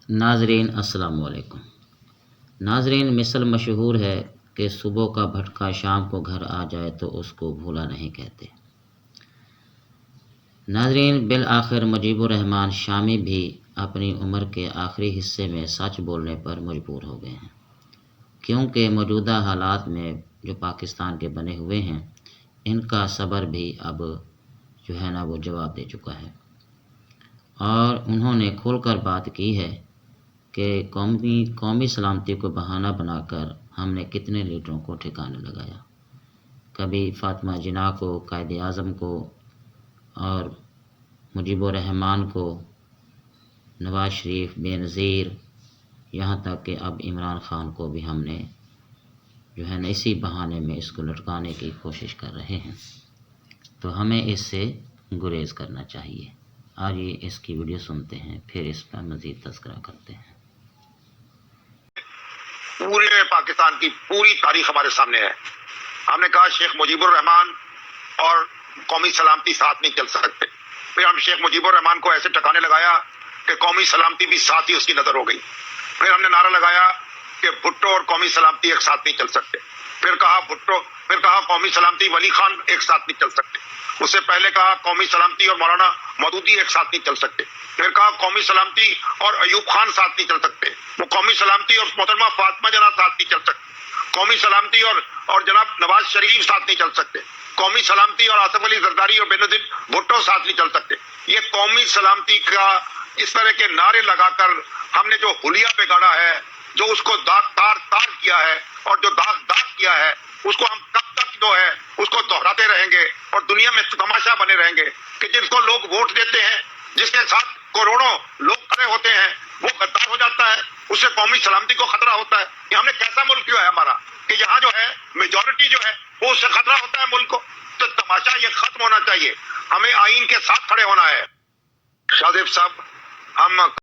ناظرین السلام علیکم۔ ناظرین، مثل مشہور ہے کہ صبح کا بھٹکا شام کو گھر آ جائے تو اس کو بھولا نہیں کہتے۔ ناظرین، بالآخر مجیب الرحمان شامی بھی اپنی عمر کے آخری حصے میں سچ بولنے پر مجبور ہو گئے ہیں، کیونکہ موجودہ حالات میں جو پاکستان کے بنے ہوئے ہیں ان کا صبر بھی اب وہ جواب دے چکا ہے، اور انہوں نے کھول کر بات کی ہے کہ قومی سلامتی کو بہانہ بنا کر ہم نے کتنے لیڈروں کو ٹھکانے لگایا، کبھی فاطمہ جناح کو، قائد اعظم کو، اور مجیب الرحمان کو، نواز شریف، بے نظیر، یہاں تک کہ اب عمران خان کو بھی ہم نے اسی بہانے میں اس کو لٹکانے کی کوشش کر رہے ہیں، تو ہمیں اس سے گریز کرنا چاہیے۔ آئیے اس کی ویڈیو سنتے ہیں، پھر اس پر مزید تذکرہ کرتے ہیں۔ پورے پاکستان کی پوری تاریخ ہمارے سامنے ہے۔ ہم نے کہا شیخ مجیب الرحمان اور قومی سلامتی ساتھ نہیں چل سکتے، پھر ہم شیخ مجیب الرحمان کو ایسے ٹھکانے لگایا کہ قومی سلامتی بھی ساتھ ہی اس کی نظر ہو گئی۔ پھر ہم نے نعرہ لگایا کہ بھٹو اور قومی سلامتی ایک ساتھ نہیں چل سکتے، پھر کہا قومی سلامتی ولی خان ایک ساتھ نہیں چل سکتے، اس سے پہلے کہا قومی سلامتی اور مولانا مودودی ایک ساتھ نہیں چل سکتے، پھر کہا قومی سلامتی اور ایوب خان ساتھ نہیں چل سکتے، وہ قومی سلامتی اور محترمہ فاطمہ جناح ساتھ نہیں چل سکتے، قومی سلامتی اور جناب نواز شریف ساتھ نہیں چل سکتے، قومی سلامتی اور آصف علی زرداری اور بینظیر بھٹو ساتھ نہیں چل سکتے۔ یہ قومی سلامتی کا اس طرح کے نعرے لگا کر ہم نے جو حلیہ بگاڑا ہے، جو اس کو داغ تار کیا ہے اور جو داغ کیا ہے، اس کو ہم کب تک اس کو دہراتے رہیں گے اور دنیا میں تماشا بنے رہیں گے کہ جس کو لوگ ووٹ دیتے ہیں، جس کے ساتھ کروڑوں لوگ کھڑے ہوتے ہیں، وہ غدار ہو جاتا ہے، اس سے قومی سلامتی کو خطرہ ہوتا ہے۔ یہ ہم نے کیسا ملک کیا ہے ہمارا کہ یہاں میجورٹی وہ اس سے خطرہ ہوتا ہے ملک کو؟ تو تماشا یہ ختم ہونا چاہیے، ہمیں آئین کے ساتھ کھڑے ہونا ہے۔ شاہ زیب صاحب، ہم